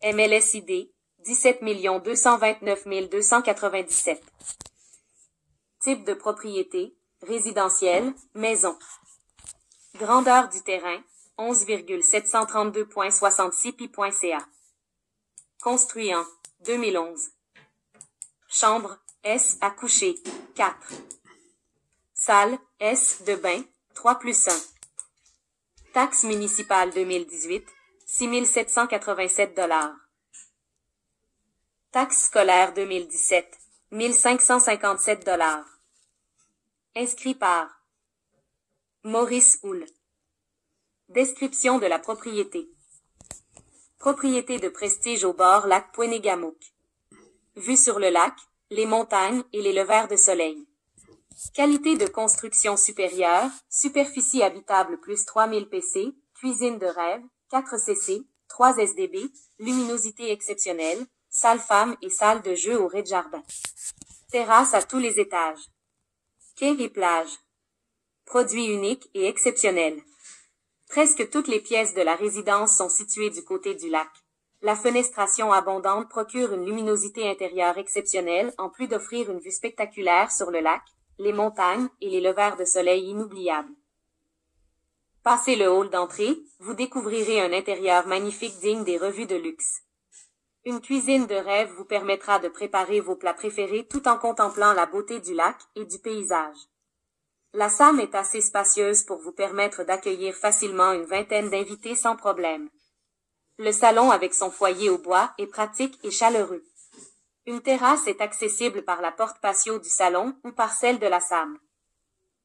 MLSID, 17 229 297. Type de propriété, résidentielle, maison. Grandeur du terrain, 11,732.66 pi.ca. Construit en 2011. Chambre, S à coucher, 4. Salle, S de bain, 3+1. Taxe municipale 2018, 6 787 $. Taxe scolaire 2017, 1 557 $. Inscrit par Maurice Houle. Description de la propriété. Propriété de prestige au bord lac Pouénégamook. Vue sur le lac, les montagnes et les levers de soleil. Qualité de construction supérieure, superficie habitable plus 3000 PC, cuisine de rêve, 4 CC, 3 SDB, luminosité exceptionnelle, salle femmes et salle de jeu au rez-de-jardin. Terrasse à tous les étages. Quai et plage. Produit unique et exceptionnel. Presque toutes les pièces de la résidence sont situées du côté du lac. La fenestration abondante procure une luminosité intérieure exceptionnelle en plus d'offrir une vue spectaculaire sur le lac, les montagnes et les levers de soleil inoubliables. Passez le hall d'entrée, vous découvrirez un intérieur magnifique digne des revues de luxe. Une cuisine de rêve vous permettra de préparer vos plats préférés tout en contemplant la beauté du lac et du paysage. La salle est assez spacieuse pour vous permettre d'accueillir facilement une vingtaine d'invités sans problème. Le salon avec son foyer au bois est pratique et chaleureux. Une terrasse est accessible par la porte patio du salon ou par celle de la salle.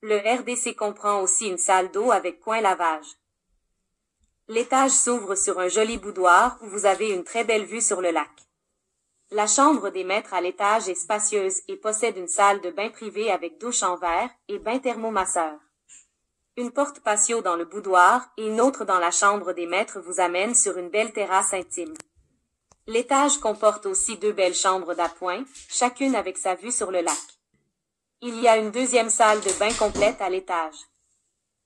Le RDC comprend aussi une salle d'eau avec coin lavage. L'étage s'ouvre sur un joli boudoir où vous avez une très belle vue sur le lac. La chambre des maîtres à l'étage est spacieuse et possède une salle de bain privée avec douche en verre et bain thermomasseur. Une porte patio dans le boudoir et une autre dans la chambre des maîtres vous amène sur une belle terrasse intime. L'étage comporte aussi 2 belles chambres d'appoint, chacune avec sa vue sur le lac. Il y a une deuxième salle de bain complète à l'étage.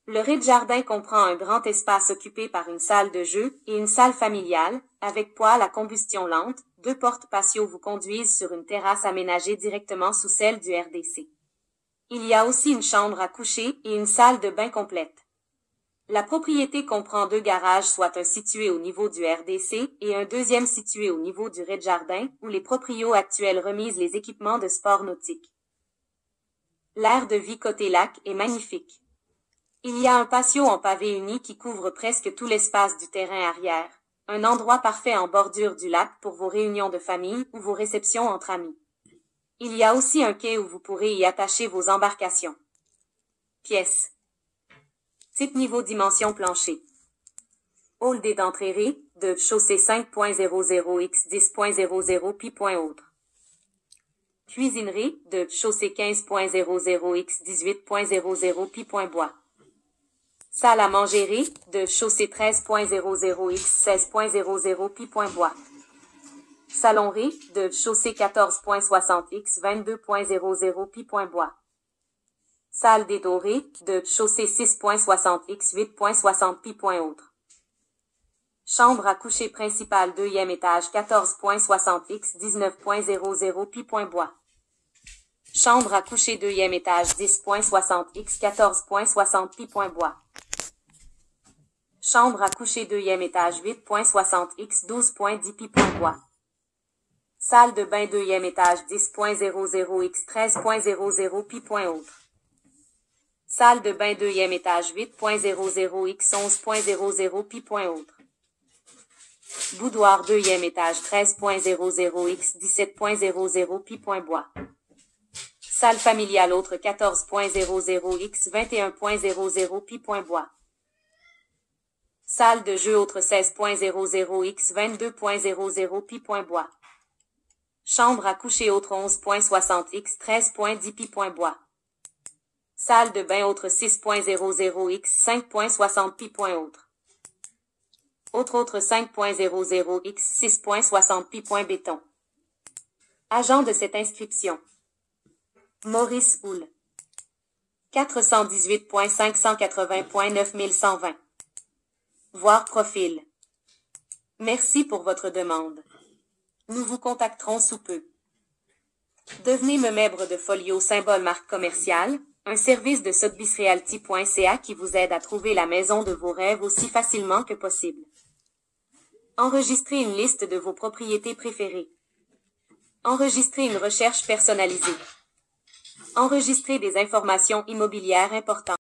Le rez-de-jardin comprend un grand espace occupé par une salle de jeu et une salle familiale, avec poêle à combustion lente. 2 portes patio vous conduisent sur une terrasse aménagée directement sous celle du RDC. Il y a aussi une chambre à coucher et une salle de bain complète. La propriété comprend 2 garages, soit un situé au niveau du RDC et un deuxième situé au niveau du rez-de-jardin, où les proprios actuels remisent les équipements de sport nautique. L'aire de vie côté lac est magnifique. Il y a un patio en pavé uni qui couvre presque tout l'espace du terrain arrière, un endroit parfait en bordure du lac pour vos réunions de famille ou vos réceptions entre amis. Il y a aussi un quai où vous pourrez y attacher vos embarcations. Pièces. Type niveau dimension plancher. Hall des d'entrée de chaussée 5.00 x 10.00 pi.autre. Cuisinerie de chaussée 15.00 x 18.00 pi.bois. Salle à manger de chaussée 13.00 x 16.00 pi.bois. Salon de chaussée 14.60 x 22.00 pi.bois. Salle des dorés de chaussée 6.60 x 8.60 pi.autre. Chambre à coucher principale 2e étage 14.60 x 19.00 pi.bois. Chambre à coucher 2e étage 10.60 x 14.60 pi.bois. Chambre à coucher 2e étage 8.60 x 12.10 pi.bois. Salle de bain 2e étage 10.00 x 13.00 pi.autre. Salle de bain 2e étage 8.00 x 11.00 pi.autre. Boudoir 2e étage 13.00 x 17.00 pi.bois. Salle familiale autre 14.00 x 21.00 pi.bois. Salle de jeu autre 16.00 x 22.00 pi.bois. Chambre à coucher autre 11.60 x 13.10 pi.bois. Salle de bain autre 6.00 x 5.60 pi.autre. Autre 5.00 x 6.60 pi.béton. Agent de cette inscription. Maurice Houle. 418.580.9120. Voir profil. Merci pour votre demande. Nous vous contacterons sous peu. Devenez membre de Folio Symbole Marque Commerciale, un service de sotheby'srealty.ca qui vous aide à trouver la maison de vos rêves aussi facilement que possible. Enregistrez une liste de vos propriétés préférées. Enregistrez une recherche personnalisée. Enregistrez des informations immobilières importantes.